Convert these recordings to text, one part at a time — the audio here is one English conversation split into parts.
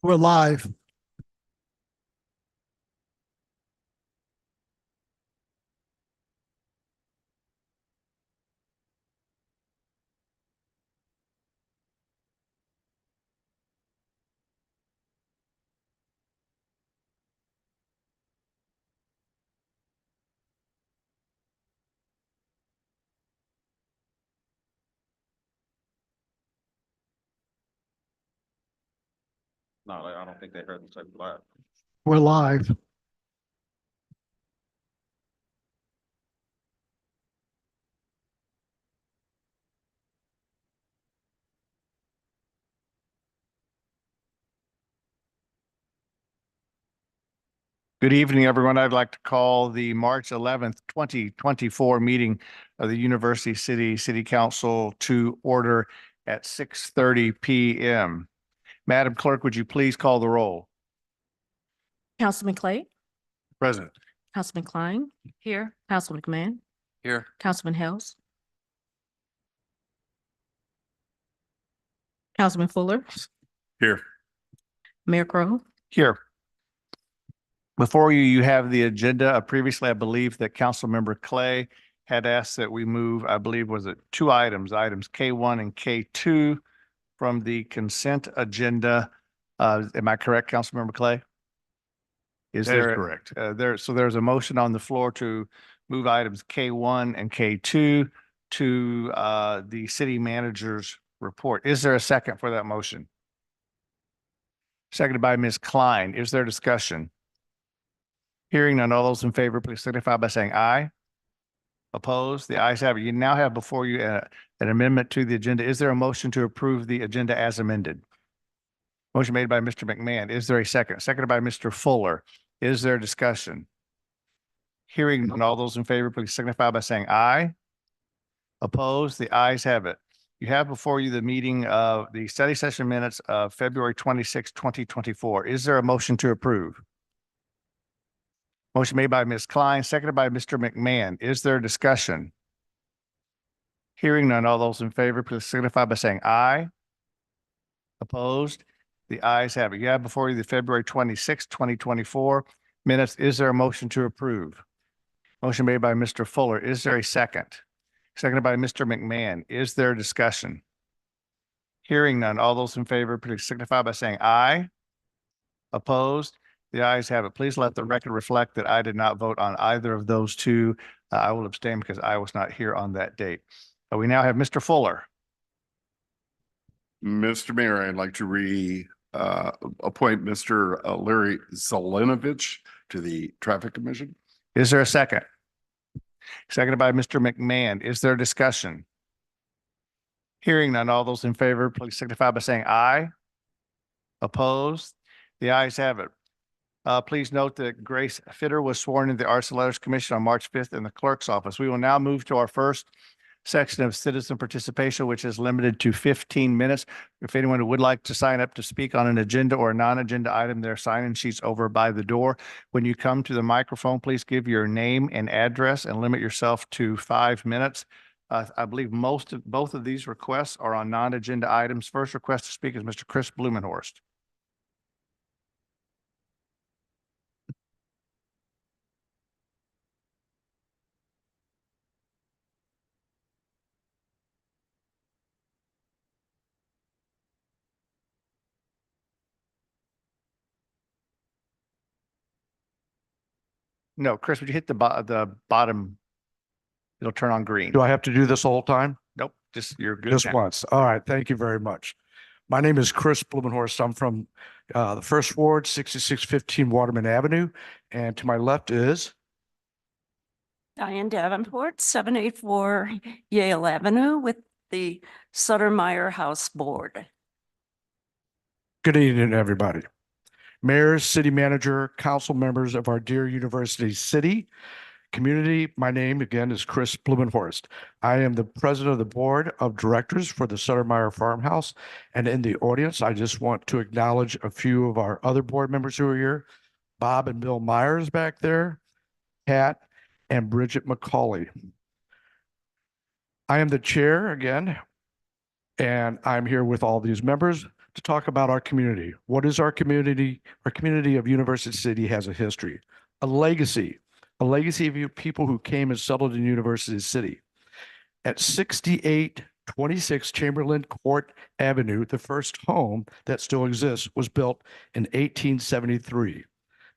We're live. No, I don't think they heard the second live. We're live. Good evening, everyone. I'd like to call the March 11th, 2024 meeting of the University City Council to order at 6:30 p.m. Madam Clerk, would you please call the roll? Councilman Clay, Present. Councilman Klein. Here. Councilman McMahon, Here. Councilman Hells. Councilman Fuller, Here. Mayor Crowe. Here. Before you, you have the agenda. Previously, I believe that Councilmember Clay had asked that we move, I believe, was it two items K1 and K2 from the consent agenda. Am I correct, Councilmember Clay? That is there correct. So there's a motion on the floor to move items K1 and K2 to the city manager's report. Is there a second for that motion? Seconded by Ms. Klein. Is there discussion? Hearing none, all those in favor, please signify by saying aye. Opposed? The ayes have it. You now have before you an amendment to the agenda. Is there a motion to approve the agenda as amended? Motion made by Mr. McMahon. Is there a second? Seconded by Mr. Fuller. Is there discussion? Hearing none, all those in favor, please signify by saying aye. Opposed? The ayes have it. You have before you the meeting of the study session minutes of February 26, 2024. Is there a motion to approve? Motion made by Ms. Klein, seconded by Mr. McMahon. Is there discussion? Hearing none, all those in favor, please signify by saying aye. Opposed? The ayes have it. You have before you the February 26, 2024 minutes. Is there a motion to approve? Motion made by Mr. Fuller. Is there a second? Seconded by Mr. McMahon. Is there discussion? Hearing none, all those in favor, please signify by saying aye. Opposed? The ayes have it. Please let the record reflect that I did not vote on either of those two. I will abstain because I was not here on that date. We now have Mr. Fuller. Mr. Mayor, I'd like to appoint Mr. Larry Zelinovich to the Traffic Commission. Is there a second? Seconded by Mr. McMahon. Is there discussion? Hearing none, all those in favor, please signify by saying aye. Opposed? The ayes have it. Please note that Grace Fitter was sworn into the Arts and Letters Commission on March 5th in the clerk's office. We will now move to our first section of citizen participation, which is limited to 15 minutes. If anyone would like to sign up to speak on an agenda or a non-agenda item, there are sign-in sheets over by the door. When you come to the microphone, please give your name and address and limit yourself to 5 minutes. I believe both of these requests are on non-agenda items. First request to speak is Mr. Chris Blumenhorst. No, Chris, would you hit the bottom? It'll turn on green. Do I have to do this the whole time? Nope, just you're good. Just now. once. All right. Thank you very much. My name is Chris Blumenhorst. I'm from the First Ward, 6615 Waterman Avenue. And to my left is Diane Davenport, 784 Yale Avenue with the Suttermeyer House Board. good evening, everybody. Mayor, city manager, council members of our dear University City community. My name again is Chris Blumenhorst. I am the president of the board of directors for the Suttermeyer Farmhouse. And in the audience, I just want to acknowledge a few of our other board members who are here. Bob and Bill Myers back there, Pat and Bridget McCauley. I am the chair again, and I'm here with all these members. to talk about our community. What is our community? Our community of University City has a history, a legacy of you people who came and settled in University City. At 6826 Chamberlain Court Avenue, the first home that still exists was built in 1873.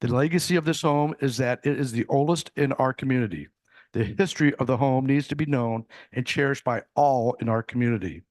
The legacy of this home is that it is the oldest in our community. The history of the home needs to be known and cherished by all in our community.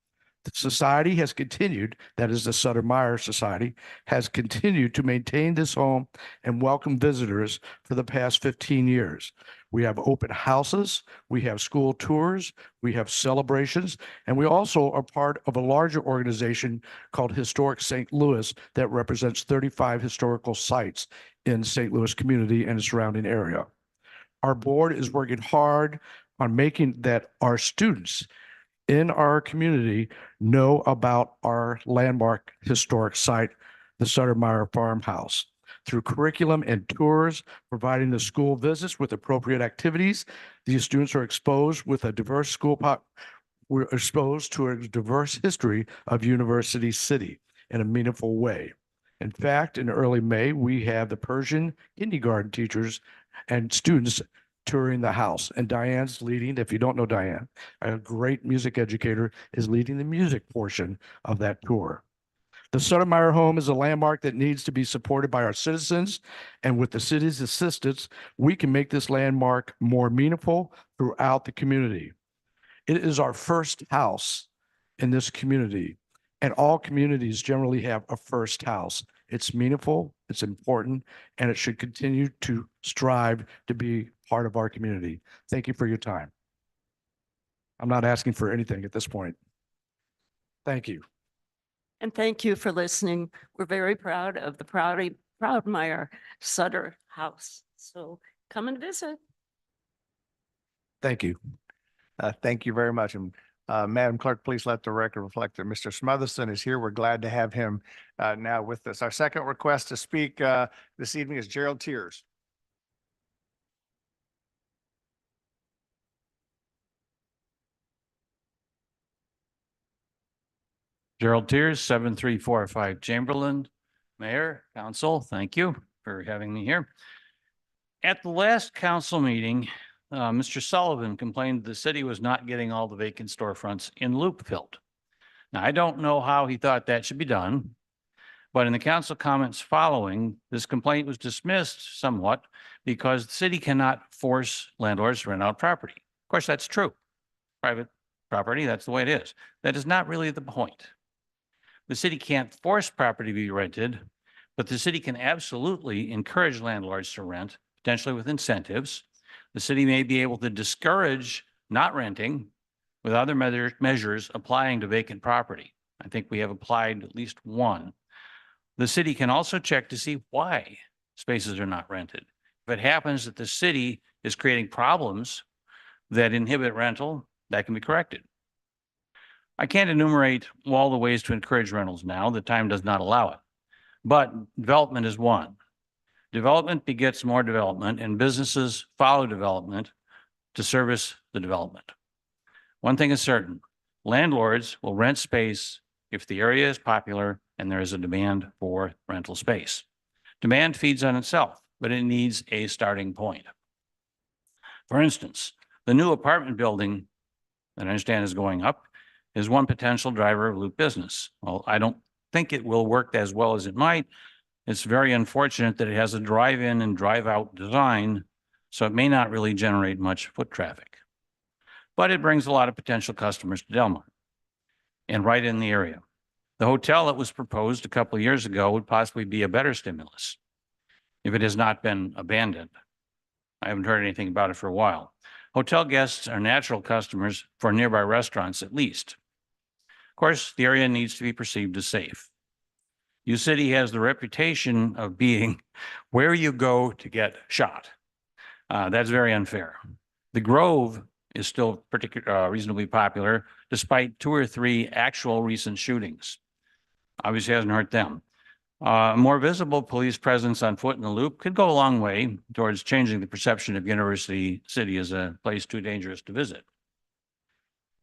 The society has continued, that is the Sutter-Meyer Society, has continued to maintain this home and welcome visitors for the past 15 years. We have open houses, we have school tours, we have celebrations, and we also are part of a larger organization called Historic St. Louis that represents 35 historical sites in St. Louis community and the surrounding area. Our board is working hard on making that our students in our community know about our landmark historic site, the Sutter-Meyer Farmhouse. Through curriculum and tours, providing the school visits with appropriate activities, these students are exposed with a diverse we're exposed to a diverse history of University City in a meaningful way. In fact, in early May, we have the Persian kindergarten teachers and students touring the house. And Diane's leading, if you don't know Diane, a great music educator, is leading the music portion of that tour. The Sutter-Meyer home is a landmark that needs to be supported by our citizens. And with the city's assistance, we can make this landmark more meaningful throughout the community. It is our first house in this community, and all communities generally have a first house. It's meaningful, it's important, and it should continue to strive to be part of our community. Thank you for your time. I'm not asking for anything at this point. Thank you. And thank you for listening. We're very proud of the Proudmire Sutter House. So come and visit. Thank you. Thank you very much. And Madam Clerk, please let the record reflect that Mr. Smotherson is here. We're glad to have him now with us. Our second request to speak this evening is Gerald Tiers. Gerald Tiers, 7345 Chamberlain. Mayor, council, thank you for having me here. At the last council meeting, Mr. Sullivan complained the city was not getting all the vacant storefronts in Loop filled. Now, I don't know how he thought that should be done, but in the council comments following, this complaint was dismissed somewhat because the city cannot force landlords to rent out property. Of course, that's true. Private property, that's the way it is. That is not really the point. The city can't force property to be rented, but the city can absolutely encourage landlords to rent, potentially with incentives. The city may be able to discourage not renting with other measures applying to vacant property. I think we have applied at least one. The city can also check to see why spaces are not rented. If it happens that the city is creating problems that inhibit rental, that can be corrected. I can't enumerate all the ways to encourage rentals now. The time does not allow it. But development is one. Development begets more development, and businesses follow development to service the development. One thing is certain, landlords will rent space if the area is popular and there is a demand for rental space. Demand feeds on itself, but it needs a starting point. For instance, the new apartment building that I understand is going up is one potential driver of Loop business. Well, I don't think it will work as well as it might. It's very unfortunate that it has a drive-in and drive-out design, so it may not really generate much foot traffic. But it brings a lot of potential customers to Delmar and right in the area. The hotel that was proposed a couple of years ago would possibly be a better stimulus if it has not been abandoned. I haven't heard anything about it for a while. Hotel guests are natural customers for nearby restaurants at least. Of course, the area needs to be perceived as safe. U-City has the reputation of being where you go to get shot. That's very unfair. The Grove is still reasonably popular, despite 2 or 3 actual recent shootings. Obviously hasn't hurt them. More visible police presence on foot in the Loop could go a long way towards changing the perception of University City as a place too dangerous to visit.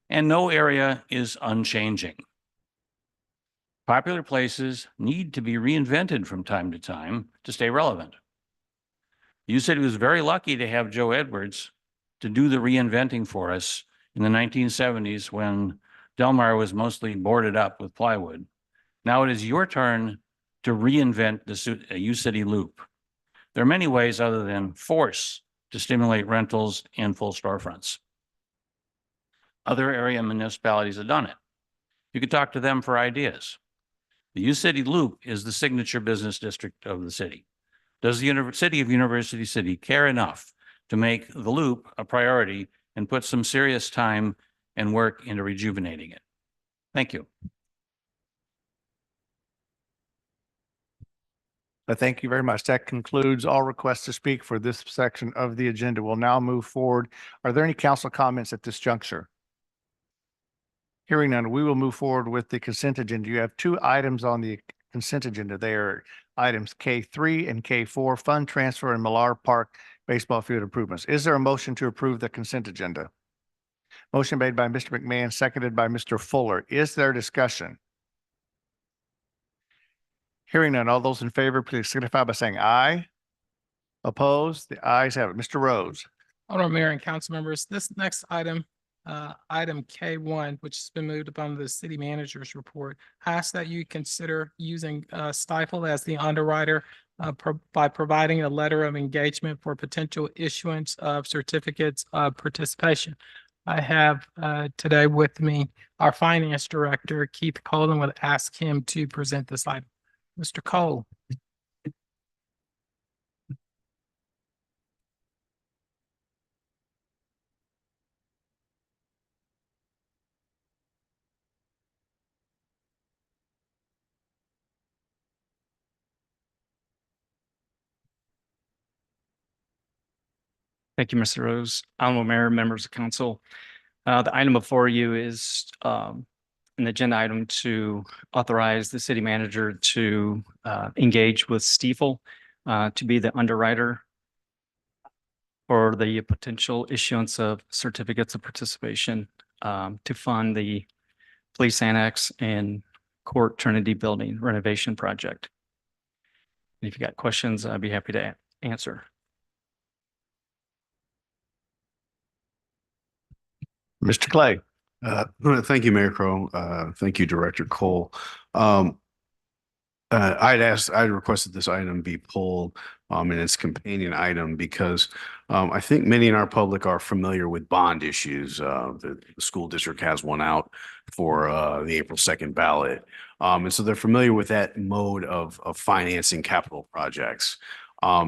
And no area is unchanging. Popular places need to be reinvented from time to time to stay relevant. You said he was very lucky to have Joe Edwards to do the reinventing for us in the 1970s when Delmar was mostly boarded up with plywood. Now it is your turn to reinvent the U-City Loop. There are many ways other than force to stimulate rentals and full storefronts. Other area municipalities have done it. You could talk to them for ideas. The U-City Loop is the signature business district of the city. Does the city of University City care enough to make the loop a priority and put some serious time and work into rejuvenating it? Thank you. Thank you very much. That concludes all requests to speak for this section of the agenda. We'll now move forward. Are there any council comments at this juncture? Hearing none, we will move forward with the consent agenda. You have two items on the consent agenda. They are items K3 and K4, fund transfer and Millar Park baseball field improvements. Is there a motion to approve the consent agenda? Motion made by Mr. McMahon, seconded by Mr. Fuller. Is there discussion? Hearing none, all those in favor, please signify by saying aye. Opposed? The ayes have it. Mr. Rose. Honorable Mayor and council members, this next item, item K1, which has been moved upon the city manager's report, asks that you consider using Stifel as the underwriter by providing a letter of engagement for potential issuance of certificates of participation. I have today with me our finance director, Keith Cole, and would ask him to present this item. Mr. Cole. Thank you, Mr. Rose. Honorable Mayor, members of council. The item before you is an agenda item to authorize the city manager to engage with Stifel to be the underwriter for the potential issuance of certificates of participation to fund the police annex and Court Trinity building renovation project. And if you got questions, I'd be happy to answer. Mr. Clay. Thank you, Mayor Crowe. Thank you, Director Cole. I requested this item be pulled in its companion item because I think many in our public are familiar with bond issues. The school district has one out for the April 2nd ballot. And so they're familiar with that mode of financing capital projects.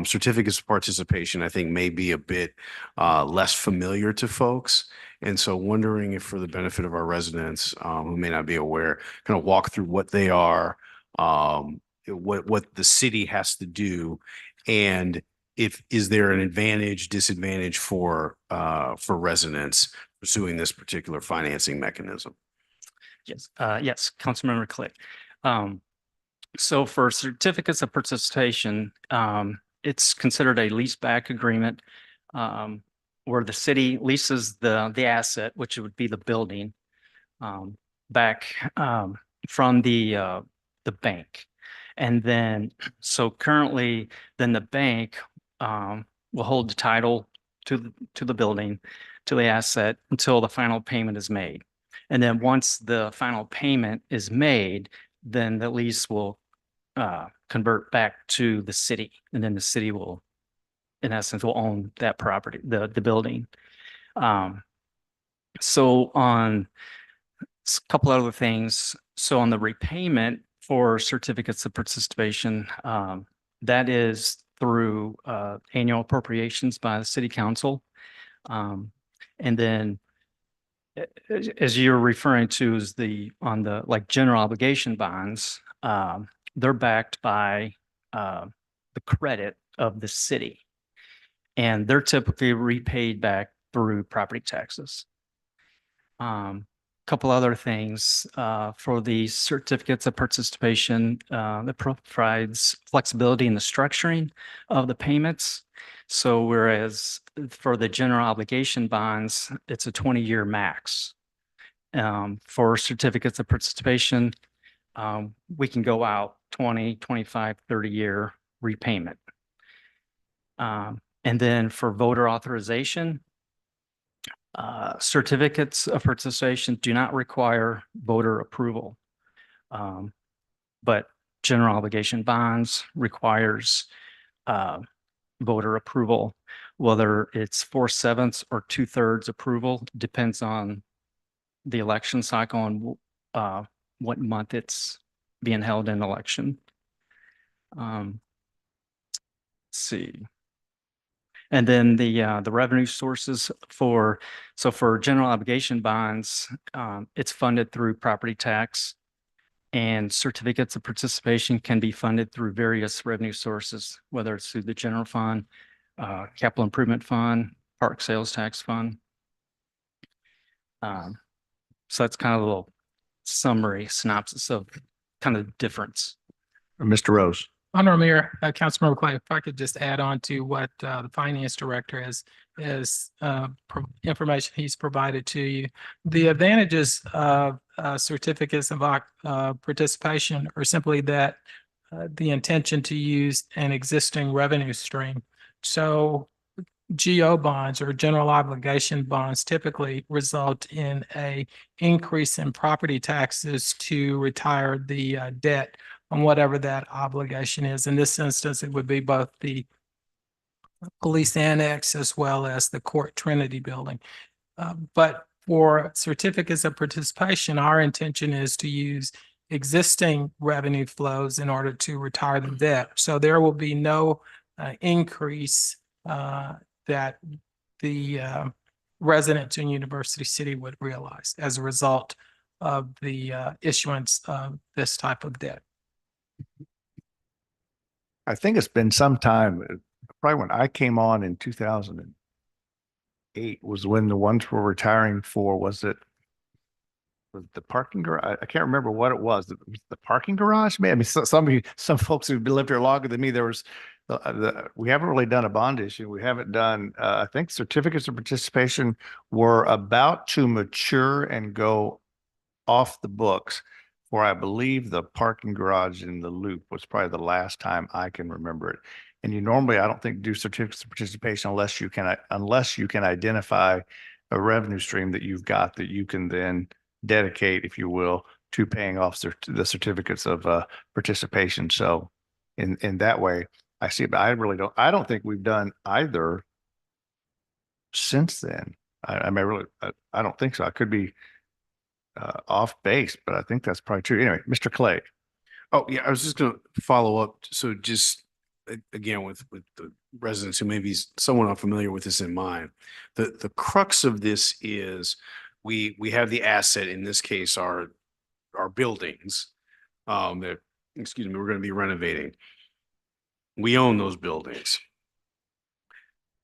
Certificates of participation, I think, may be a bit less familiar to folks. And so wondering if, for the benefit of our residents who may not be aware, kind of walk through what they are, what the city has to do, and is there an advantage, disadvantage for residents pursuing this particular financing mechanism? Yes, yes, Councilmember Clay. So for certificates of participation, it's considered a lease back agreement where the city leases the asset, which would be the building, back from the bank. And then, so currently, then the bank will hold the title to the building, to the asset, until the final payment is made. And then once the final payment is made, then the lease will convert back to the city, and then the city will, in essence, will own that property, the building. So on a couple other things. So on the repayment for certificates of participation, that is through annual appropriations by the city council. And then as you're referring to is on the like general obligation bonds, they're backed by the credit of the city. And they're typically repaid back through property taxes. Couple other things for the certificates of participation that provides flexibility in the structuring of the payments. So whereas for the general obligation bonds, it's a 20-year max. For certificates of participation, we can go out 20, 25, 30-year repayment. And then for voter authorization, certificates of participation do not require voter approval. But general obligation bonds requires voter approval, whether it's 4/7 or 2/3 approval, depends on the election cycle and what month it's being held in election. Let's see. And then the revenue sources for general obligation bonds, it's funded through property tax, and certificates of participation can be funded through various revenue sources, whether it's through the general fund, capital improvement fund, park sales tax fund. So that's kind of a little summary synopsis of kind of difference. Mr. Rose. Honorable Mayor, Councilmember Clay, if I could just add on to what the Finance Director information he's provided to you. The advantages of certificates of participation are simply that the intention to use an existing revenue stream. So GO bonds or general obligation bonds typically result in a increase in property taxes to retire the debt on whatever that obligation is. In this instance, it would be both the police annex as well as the Court Trinity building. But for certificates of participation, our intention is to use existing revenue flows in order to retire the debt. So there will be no increase that the residents in University City would realize as a result of the issuance of this type of debt. I think it's been some time, probably when I came on in 2008 was when the ones we're retiring for, was it the parking garage? I can't remember what it was. The parking garage? I mean, some folks who've lived here longer than me, there was, we haven't really done a bond issue. We haven't done, I think certificates of participation were about to mature and go off the books. Or I believe the parking garage in the Loop was probably the last time I can remember it. And you normally, I don't think, do certificates of participation unless you can identify a revenue stream that you've got that you can then dedicate, if you will, to paying off the certificates of participation. So in that way, I see it, but I don't think we've done either since then. I don't think so. I could be off base, but I think that's probably true. Anyway, Mr. Clay. Oh, yeah, I was just gonna follow up. So just again, with the residents who may be somewhat unfamiliar with this in mind, the crux of this is we have the asset, in this case, our buildings, that, excuse me, we're gonna be renovating. We own those buildings.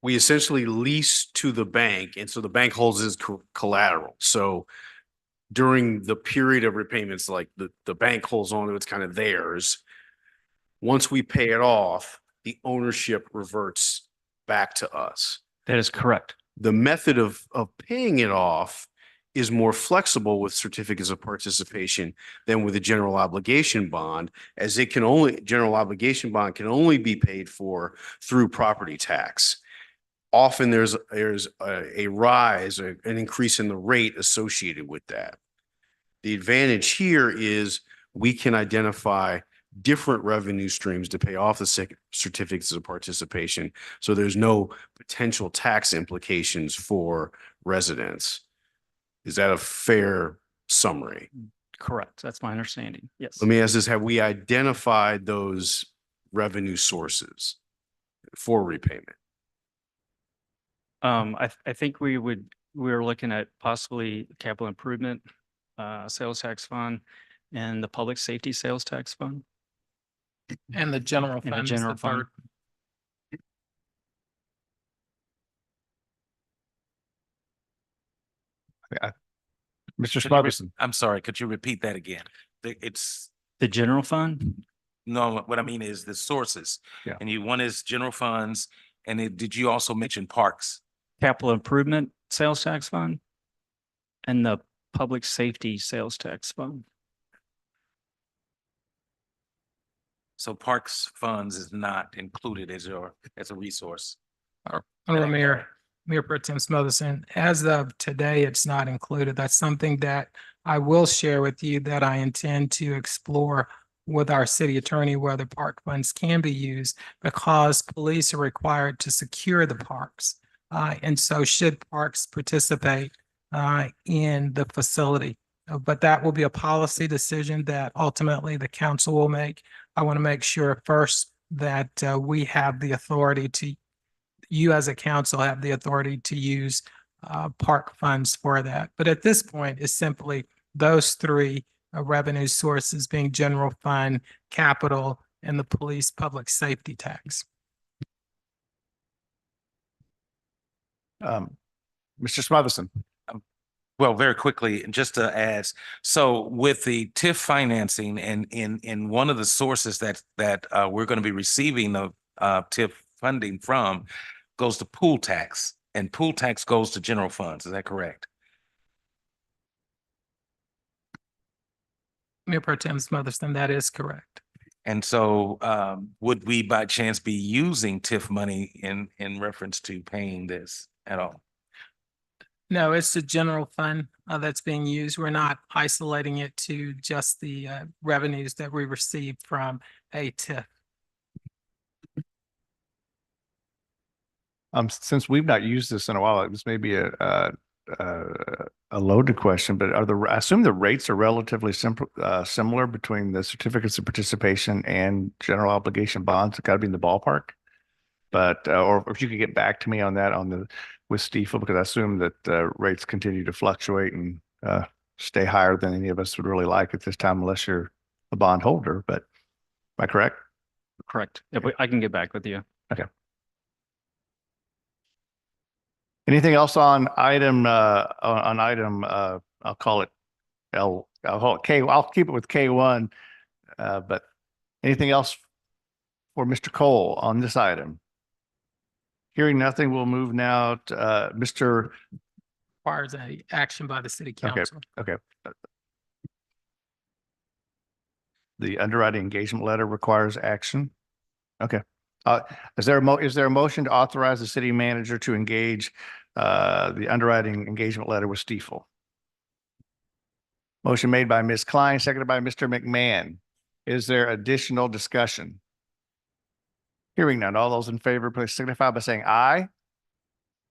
We essentially lease to the bank, and so the bank holds as collateral. So during the period of repayments, like the bank holds on to, it's kind of theirs. Once we pay it off, the ownership reverts back to us. That is correct. The method of paying it off is more flexible with certificates of participation than with a general obligation bond, as general obligation bond can only be paid for through property tax. Often there's a rise, an increase in the rate associated with that. The advantage here is we can identify different revenue streams to pay off the certificates of participation. So there's no potential tax implications for residents. Is that a fair summary? Correct. That's my understanding. Yes. Let me ask this, have we identified those revenue sources for repayment? I think we're looking at possibly capital improvement, sales tax fund, and the public safety sales tax fund. And the general And the fund is general the fund. third. Mr. Smotherson. I'm sorry, could you repeat that again? It's, The general fund? no, what I mean is the sources. Yeah. And one is general funds, and did you also mention parks? Capital improvement sales tax fund, and the public safety sales tax fund. So parks funds is not included as as a resource. Honorable Mayor Pro Tem Smotherson, as of today, it's not included. That's something that I will share with you that I intend to explore with our city attorney, whether park funds can be used because police are required to secure the parks. And so should parks participate in the facility? But that will be a policy decision that ultimately the council will make. I want to make sure first that we have the authority to, you as a council have the authority to use park funds for that. But at this point, it's simply those three revenue sources being general fund, capital, and the police public safety tax. Mr. Smotherson. Well, very quickly, just to ask, so with the TIF financing and in one of the sources that we're going to be receiving the TIF funding from goes to pool tax, and pool tax goes to general funds. Is that correct? Mayor Pro Tem Smotherson, that is correct. And so would we by chance be using TIF money in reference to paying this at all? No, it's the general fund that's being used. We're not isolating it to just the revenues that we receive from a TIF. Since we've not used this in a while, this may be a loaded question, but I assume the rates are relatively similar between the certificates of participation and general obligation bonds. It's got to be in the ballpark. But, or if you could get back to me on that with Stifel, because I assume that rates continue to fluctuate and stay higher than any of us would really like at this time, unless you're a bond holder. But am I correct? Correct. Yeah, but I can get back with you. Okay. Anything else on item, I'll call it I'll call it K, I'll keep it with K1. But anything else for Mr. Cole on this item? Hearing nothing, we'll move now to Mr. Requires a action by the city council. Okay. The underwriting engagement letter requires action. Okay. Is there a motion to authorize the city manager to engage the underwriting engagement letter with Stifel? Motion made by Ms. Klein, seconded by Mr. McMahon. Is there additional discussion? Hearing none. All those in favor, please signify by saying aye.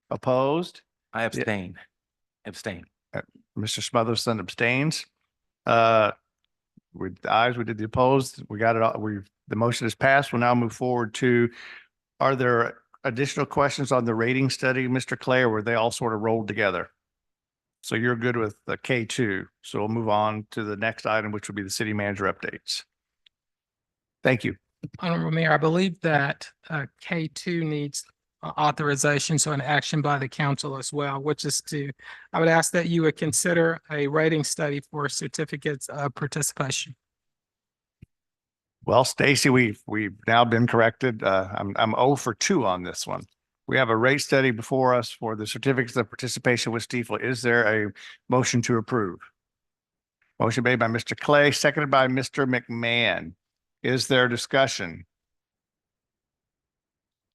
Opposed? I abstain. Abstain. Mr. Smotherson abstains. With the ayes, we did the opposed. We got it all. The motion is passed. We'll now move forward to, are there additional questions on the rating study, Mr. Clay, or were they all sort of rolled together? So you're good with the K2. So we'll move on to the next item, which would be the city manager updates. Thank you. Honorable Mayor, I believe that K2 needs authorization, so an action by the council as well, which is I would ask that you would consider a rating study for certificates of participation. Well, Stacy, we've now been corrected. I'm 0 for 2 on this one. We have a rate study before us for the certificates of participation with Stifel. Is there a motion to approve? Motion made by Mr. Clay, seconded by Mr. McMahon. Is there discussion?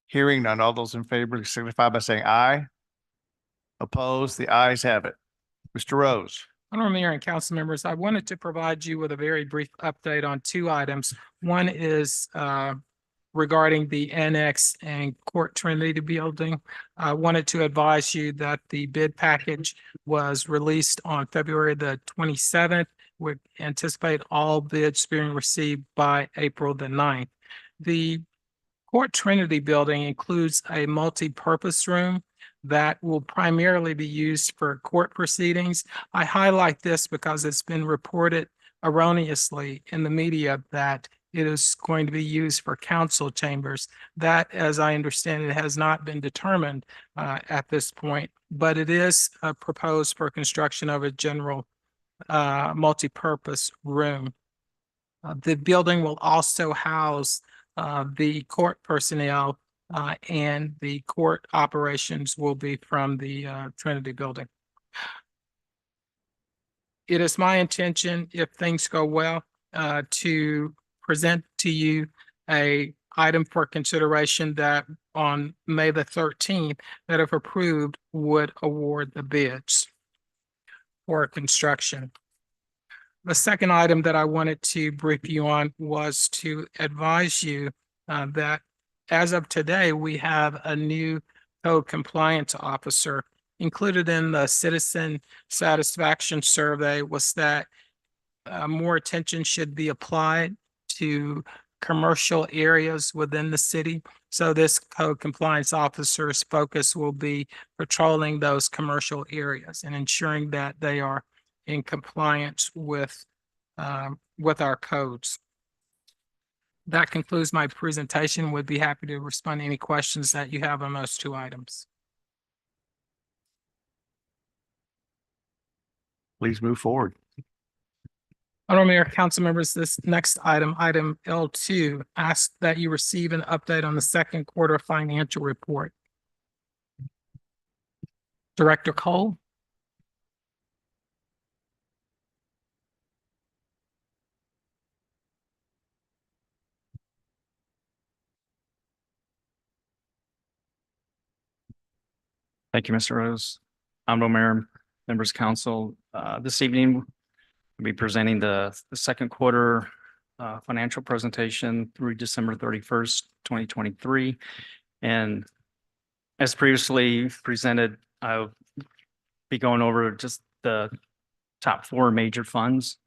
Hearing none. All those in favor signify by saying aye. Opposed? The ayes have it. Mr. Rose. Honorable Mayor and council members, I wanted to provide you with a very brief update on 2 items. One is regarding the Annex and Court Trinity building. I wanted to advise you that the bid package was released on February the 27th. We anticipate all bids being received by April the 9th. The Court Trinity building includes a multi-purpose room that will primarily be used for court proceedings. I highlight this because it's been reported erroneously in the media that it is going to be used for council chambers. That, as I understand it, has not been determined at this point, but it is proposed for construction of a general multi-purpose room. The building will also house the court personnel and the court operations will be from the Trinity building. It is my intention, if things go well, to present to you a item for consideration that on May the 13th, that if approved, would award the bids for construction. The second item that I wanted to brief you on was to advise you that as of today, we have a new code compliance officer. Included in the citizen satisfaction survey was that more attention should be applied to commercial areas within the city. So this code compliance officer's focus will be patrolling those commercial areas and ensuring that they are in compliance with our codes. That concludes my presentation. Would be happy to respond to any questions that you have on those two items. Please move forward. Honorable Mayor, council members, this next item, item L2, asks that you receive an update on the second quarter financial report. Director Cole. Thank you, Mr. Rose. Honorable Mayor, members of council, this evening we'll be presenting the second quarter financial presentation through December 31st, 2023. And as previously presented, I'll be going over just the top 4 major funds.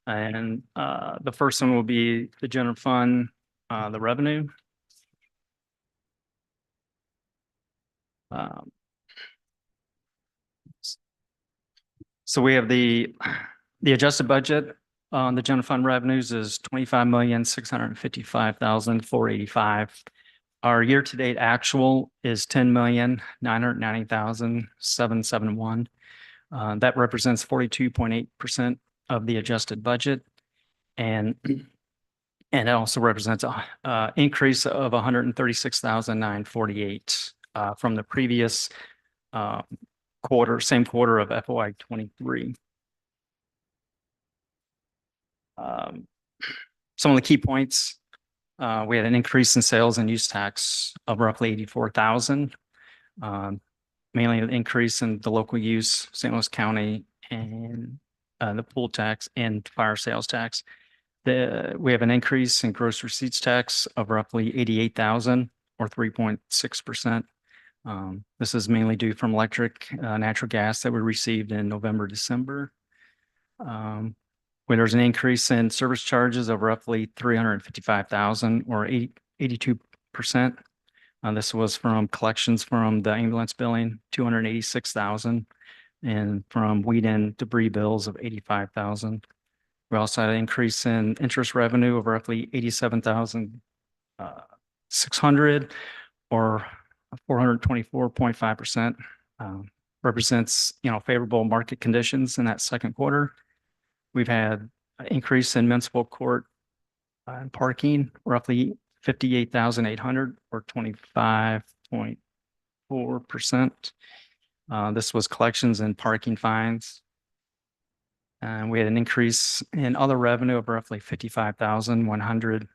And the first one will be the general fund, the revenue. So we have the adjusted budget on the general fund revenues is 25,655,485. Our year-to-date actual is 10,990,771. That represents 42.8% of the adjusted budget, and it also represents a increase of 136,948 from the previous quarter, same quarter of FY 23. Some of the key points, we had an increase in sales and use tax of roughly 84,000. Mainly an increase in the local use, St. Louis County, and the pool tax and fire sales tax. We have an increase in gross receipts tax of roughly 88,000 or 3.6%. This is mainly due from electric, natural gas that we received in November, December. When there's an increase in service charges of roughly 355,000 or 82%. This was from collections from the ambulance billing, 286,000, and from weed and debris bills of 85,000. We also had an increase in interest revenue of roughly 87,600 or 424.5%. Represents, favorable market conditions in that second quarter. We've had an increase in municipal court and parking, roughly 58,800 or 25.4%. This was collections and parking fines. And we had an increase in other revenue of roughly 55,100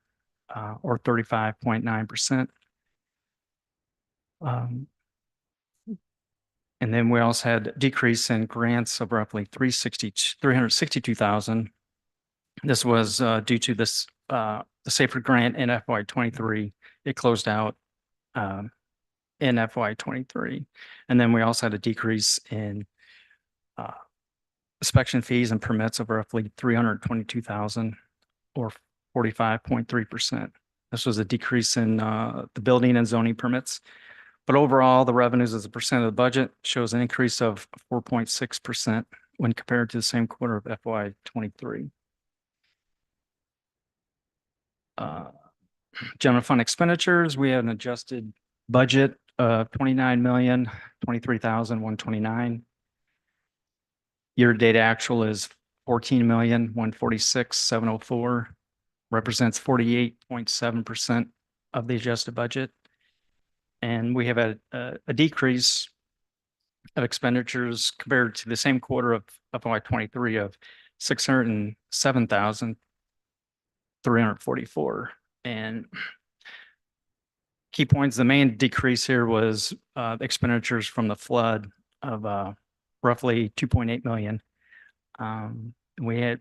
or 35.9%. And then we also had a decrease in grants of roughly 362,000. This was due to this the Safer grant in FY 23. It closed out in FY 23. And then we also had a decrease in inspection fees and permits of roughly 322,000 or 45.3%. This was a decrease in the building and zoning permits. But overall, the revenues as a percent of the budget shows an increase of 4.6% when compared to the same quarter of FY 23. General fund expenditures, we have an adjusted budget of 29,023,129. Year-to-date actual is 14,146,704, represents 48.7% of the adjusted budget. And we have a decrease of expenditures compared to the same quarter of FY 23 of 607,000. 344. And key points, the main decrease here was expenditures from the flood of roughly 2.8 million. We had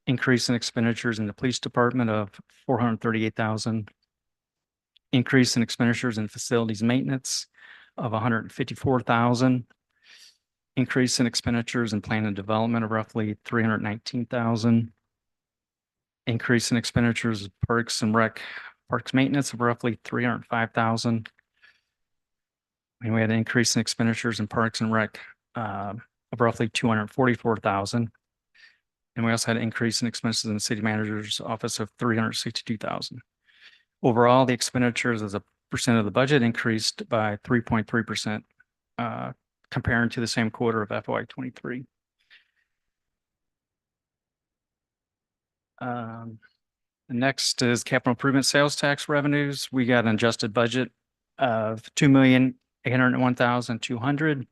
increase in expenditures in the police department of 438,000. Increase in expenditures in facilities maintenance of 154,000. Increase in expenditures in plan and development of roughly 319,000. Increase in expenditures of parks maintenance of roughly 305,000. And we had an increase in expenditures in parks and rec of roughly 244,000. And we also had an increase in expenses in the city manager's office of 362,000. Overall, the expenditures as a percent of the budget increased by 3.3% comparing to the same quarter of FY 23. The next is capital improvement sales tax revenues. We got an adjusted budget of 2,801,200.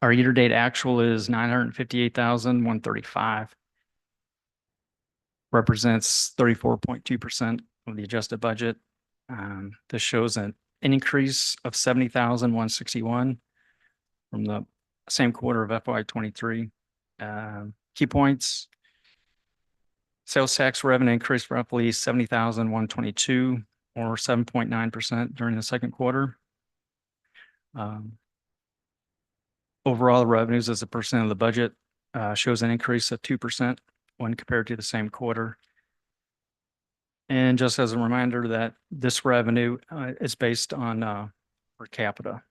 Our year-to-date actual is 958,135. Represents 34.2% of the adjusted budget. This shows an increase of 70,161 from the same quarter of FY 23. Key points. Sales tax revenue increased roughly 70,122 or 7.9% during the second quarter. Overall, the revenues as a percent of the budget shows an increase of 2% when compared to the same quarter. And just as a reminder that this revenue is based on per capita.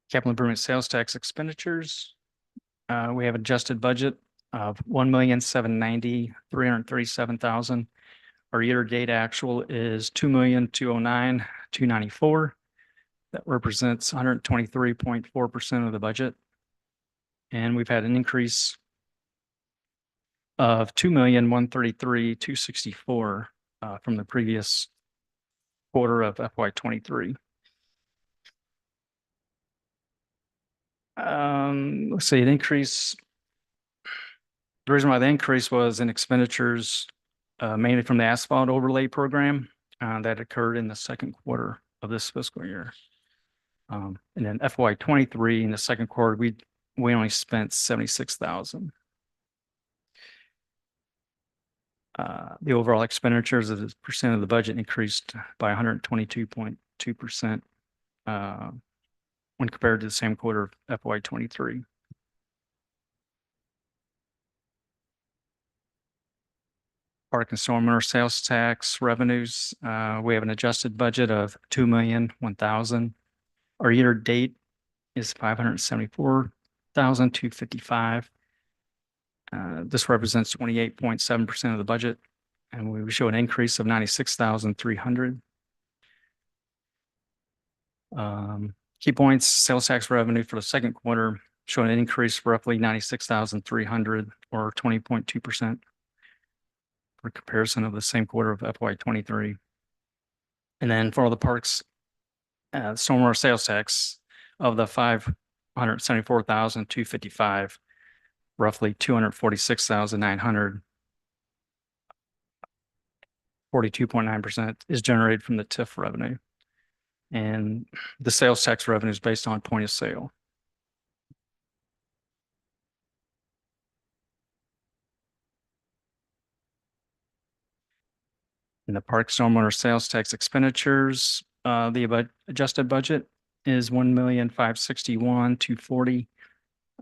Capital improvement sales tax expenditures. We have adjusted budget of 1,790,337,000. Our year-to-date actual is 2,209,294. That represents 123.4% of the budget. And we've had an increase of 2,133,264 from the previous quarter of FY 23. Let's see, an increase. The reason why the increase was in expenditures mainly from the asphalt overlay program that occurred in the second quarter of this fiscal year. And then FY 23 in the second quarter, we only spent 76,000. The overall expenditures as a percent of the budget increased by 122.2% when compared to the same quarter of FY 23. Park and stormwater sales tax revenues, we have an adjusted budget of 2,001,000. Our year to date is 574,255. This represents 28.7% of the budget, and we show an increase of 96,300. Key points, sales tax revenue for the second quarter showing an increase of roughly 96,300 or 20.2% for comparison of the same quarter of FY 23. And then for all the parks, stormwater sales tax of the 574,255, roughly 246,900, 42.9% is generated from the TIF revenue. And the sales tax revenue is based on point of sale. In the park stormwater sales tax expenditures, the adjusted budget is 1,561,240.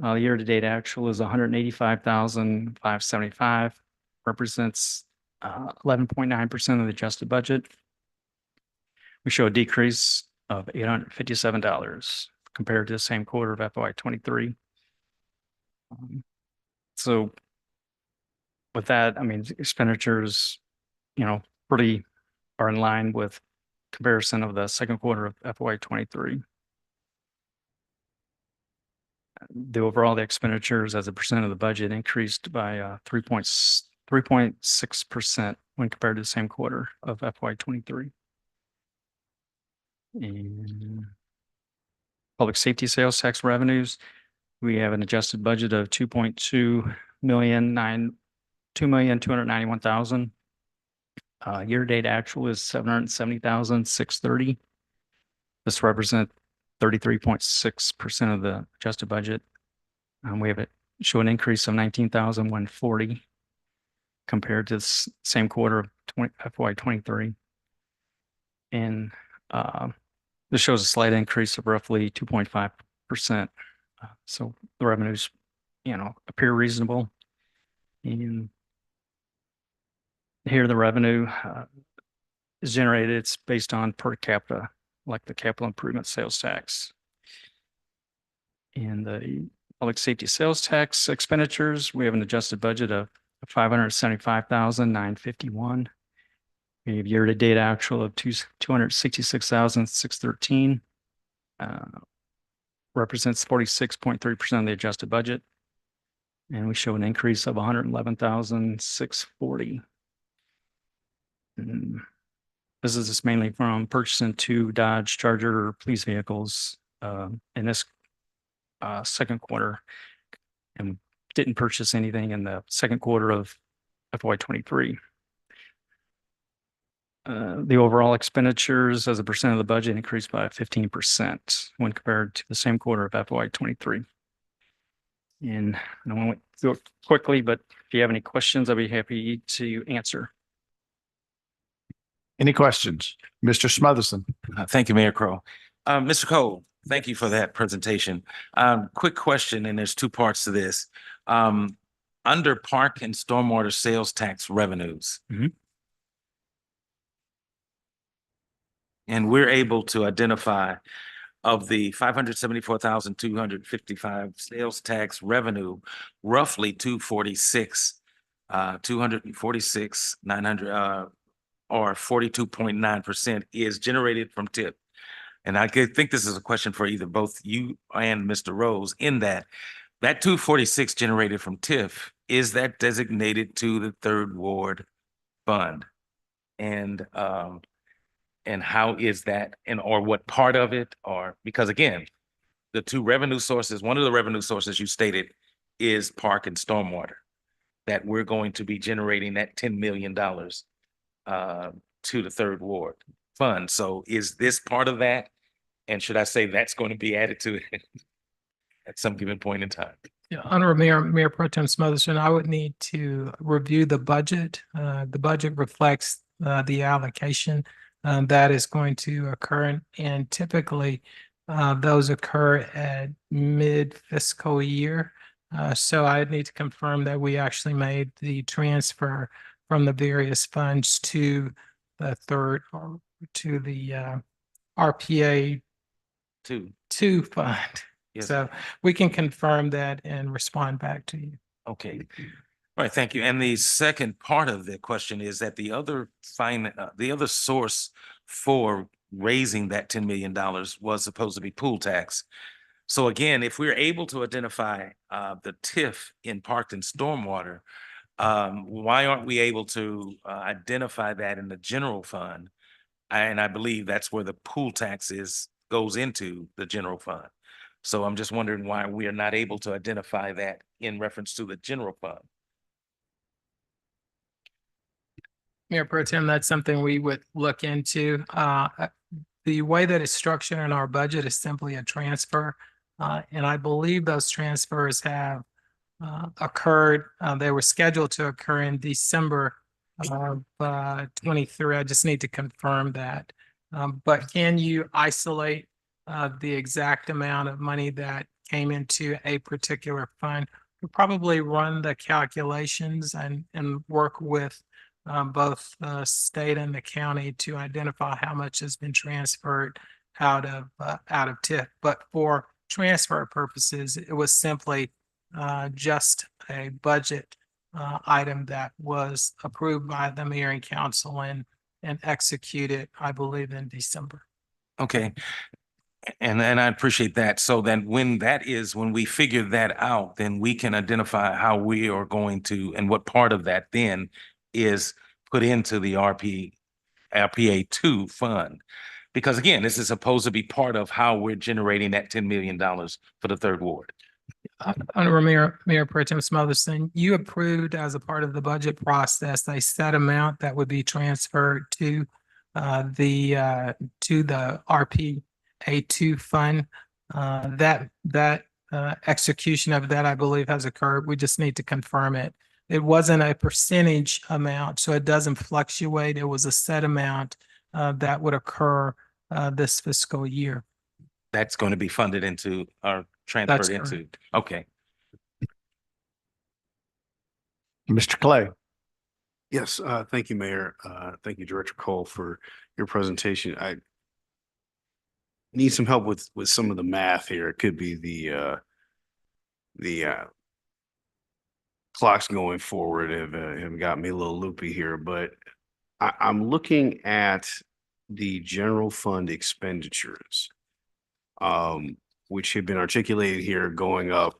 The year-to-date actual is 185,575, represents 11.9% of the adjusted budget. We show a decrease of $857 compared to the same quarter of FY 23. So with that, I mean, expenditures, pretty are in line with comparison of the second quarter of FY 23. The overall, the expenditures as a percent of the budget increased by 3.6% when compared to the same quarter of FY 23. And public safety sales tax revenues, we have an adjusted budget of 2,291,000. Year-to-date actual is 770,630. This represents 33.6% of the adjusted budget. We have show an increase of 19,140 compared to the same quarter of FY23. And this shows a slight increase of roughly 2.5%. So the revenues, appear reasonable. And here the revenue is generated. It's based on per capita, like the capital improvement sales tax. And the public safety sales tax expenditures, we have an adjusted budget of 575,951. We have year-to-date actual of 266,613. Represents 46.3% of the adjusted budget. And we show an increase of 111,640. This is just mainly from purchasing 2 Dodge Charger police vehicles in this second quarter, and didn't purchase anything in the second quarter of FY23. The overall expenditures as a percent of the budget increased by 15% when compared to the same quarter of FY23. And I won't do it quickly, but if you have any questions, I'll be happy to answer. Any questions? Mr. Smotherson? Thank you, Mayor Crowe. Mr. Cole, thank you for that presentation. Quick question, and there's 2 parts to this. Under park and stormwater sales tax revenues. Mhm. And we're able to identify of the 574,255 sales tax revenue, roughly 246,900, or 42.9% is generated from TIF. And I think this is a question for either both you and Mr. Rose, in that 246 generated from TIF, is that designated to the Third Ward Fund? And how is that, or what part of it, or because again, the 2 revenue sources, one of the revenue sources you stated is park and stormwater, that we're going to be generating that $10 million to the Third Ward Fund. So is this part of that? And should I say that's going to be added to it at some given point in time? Yeah, Honorable Mayor Pro Tem Smotherson, I would need to review the budget. The budget reflects the allocation that is going to occur, and typically those occur at mid-fiscal year. So I need to confirm that we actually made the transfer from the various funds to the RPA 2 fund. Yes. So we can confirm that and respond back to you. Okay. All right, thank you. And the second part of the question is that the other source for raising that $10 million was supposed to be pool tax. So again, if we're able to identify the TIF in park and stormwater, why aren't we able to identify that in the general fund? And I believe that's where the pool tax goes into the general fund. So I'm just wondering why we are not able to identify that in reference to the general fund. Mayor Pro Tem, that's something we would look into. The way that it's structured in our budget is simply a transfer. And I believe those transfers have occurred. They were scheduled to occur in December of 23. I just need to confirm that. But can you isolate the exact amount of money that came into a particular fund? We'll probably run the calculations and work with both the state and the county to identify how much has been transferred out of TIF. But for transfer purposes, it was simply just a budget item that was approved by the mayor and council and executed, I believe, in December. Okay. And I appreciate that. So then when we figure that out, then we can identify how we are going to, and what part of that then is put into the RPA 2 fund. Because again, this is supposed to be part of how we're generating that $10 million for the Third Ward. Mayor Pro Tem Smotherston, you approved as a part of the budget process, a set amount that would be transferred to the RPA2 fund. That execution of that, I believe, has occurred. We just need to confirm it. It wasn't a percentage amount, so it doesn't fluctuate. It was a set amount that would occur this fiscal year. That's going to be funded into or transferred into, correct. okay. Mr. Clay. Yes, thank you, Mayor. Thank you, Director Cole, for your presentation. I need some help with some of the math here. It could be the clocks going forward have got me a little loopy here, but I'm looking at the general fund expenditures, which have been articulated here going up.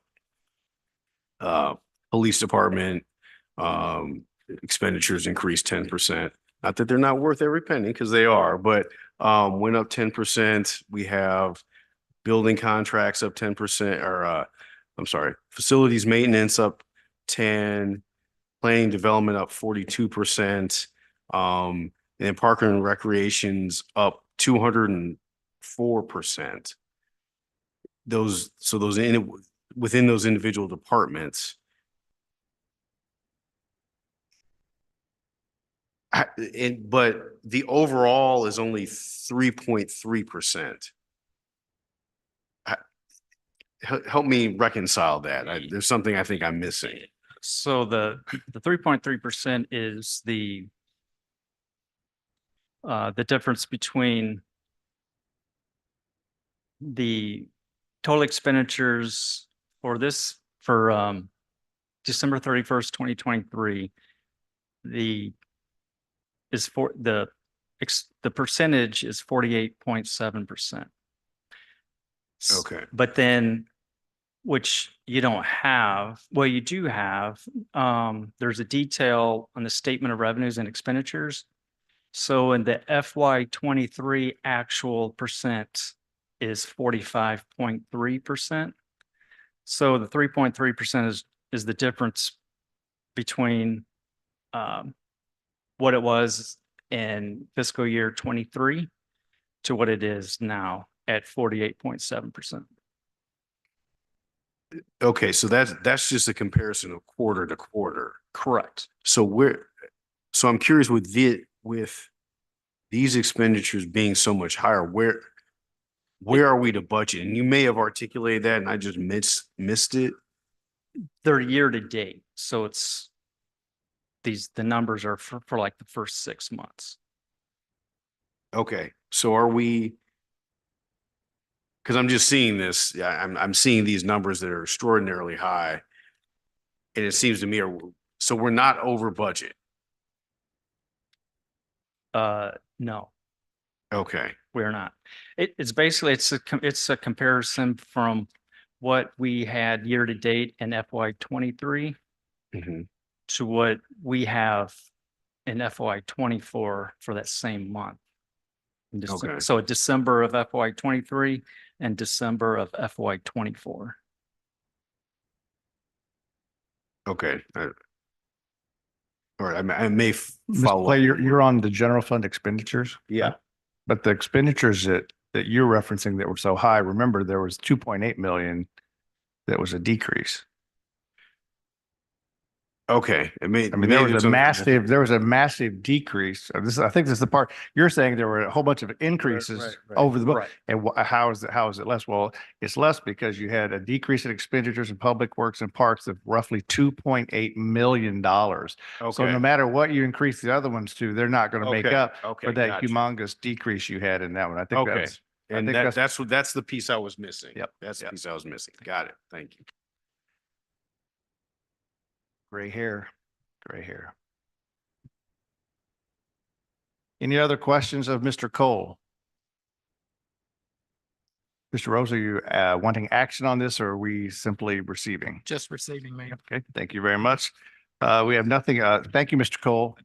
Police department, expenditures increased 10%. Not that they're not worth every penny, because they are, but went up 10%. We have building contracts up 10%, or I'm sorry, facilities maintenance up 10, planning development up 42%, and then park and recreations up 204%. Within those individual departments. But the overall is only 3.3%. Help me reconcile that. There's something I think I'm missing. So the 3.3% is the difference between the total expenditures for December 31st, 2023. The percentage is 48.7%. Okay. But then, which you don't have, well, you do have, there's a detail on the statement of revenues and expenditures. So in the FY23 actual percent is 45.3%. So the 3.3% is the difference between what it was in fiscal year 23 to what it is now at 48.7%. Okay, so that's just a comparison of quarter to quarter. Correct. So I'm curious with these expenditures being so much higher, where are we to budget? And you may have articulated that and I just missed it. They're year to date. So it's the numbers are for like the first 6 months. Okay, so are we? Because I'm just seeing this, I'm seeing these numbers that are extraordinarily high. And it seems to me, so we're not over budget. No, Okay, we're not. It's basically, it's a comparison from what we had year to date in FY23 mhm. to what we have in FY24 for that same month. Okay. So December of FY23 and December of FY24. Okay. All right, I may Mr. follow. Clay, you're on the general fund expenditures. Yeah. But the expenditures that you're referencing that were so high, remember, there was 2.8 million that was a decrease. Okay, I mean, There was a massive decrease. I think this is the part you're saying there were a whole bunch of increases over the book. Right. And how is it less? Well, it's less because you had a decrease in expenditures in public works and parks of roughly $2.8 million. So no Okay, matter what you increase the other ones to, they're not going to make Okay, up okay, for that gotcha. humongous decrease you had in that one. I think Okay. And think that's the piece I was missing. Yep, That's the yep. piece I was missing. Got it. Thank you. Gray hair. Any other questions of Mr. Cole? Mr. Rose, are you wanting action on this or are we simply receiving? Just receiving, Mayor. Okay, thank you very much. We have nothing. Thank you, Mr. Cole.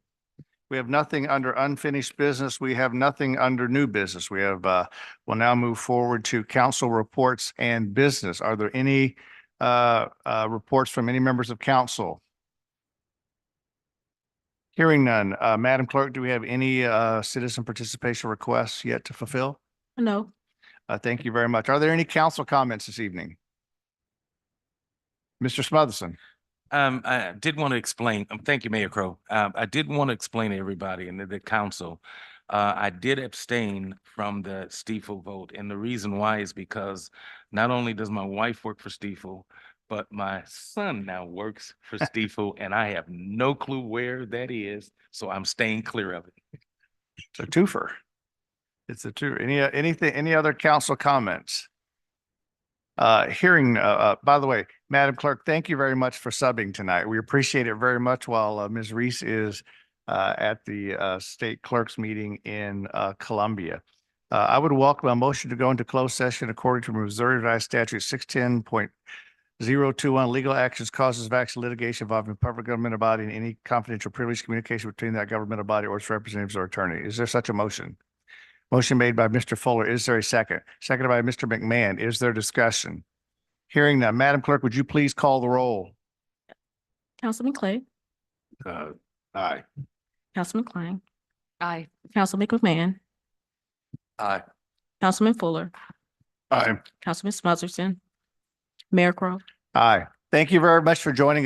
We have nothing under unfinished business. We have nothing under new business. We'll now move forward to council reports and business. Are there any reports from any members of council? Hearing none. Madam Clerk, do we have any citizen participation requests yet to fulfill? No. Thank you very much. Are there any council comments this evening? Mr. Smotherson? I did want to explain, thank you, Mayor Crowe. I did want to explain to everybody and the council, I did abstain from the Stiefel vote. And the reason why is because not only does my wife work for Stiefel, but my son now works for Stiefel and I have no clue where that is. So I'm staying clear of it. It's a twofer. It's a two. Any other council comments? Hearing, by the way, Madam Clerk, thank you very much for subbing tonight. We appreciate it very much while Ms. Reese is at the state clerk's meeting in Columbia. I would welcome a motion to go into closed session according to Missouri Revised Statute 610.021, legal actions, causes of action, litigation involving public governmental body and any confidential privileged communication between that governmental body or its representatives or attorney. Is there such a motion? Motion made by Mr. Fuller. Is there a second? Seconded by Mr. McMahon. Is there discussion? Hearing none. Madam Clerk, would you please call the roll? Councilman Clay, Aye. Councilman Klein, Aye. Councilman McMahon, Aye. Councilman Fuller, Aye. Councilman Smotherson, Mayor Crowe. Aye. Thank you very much for joining us.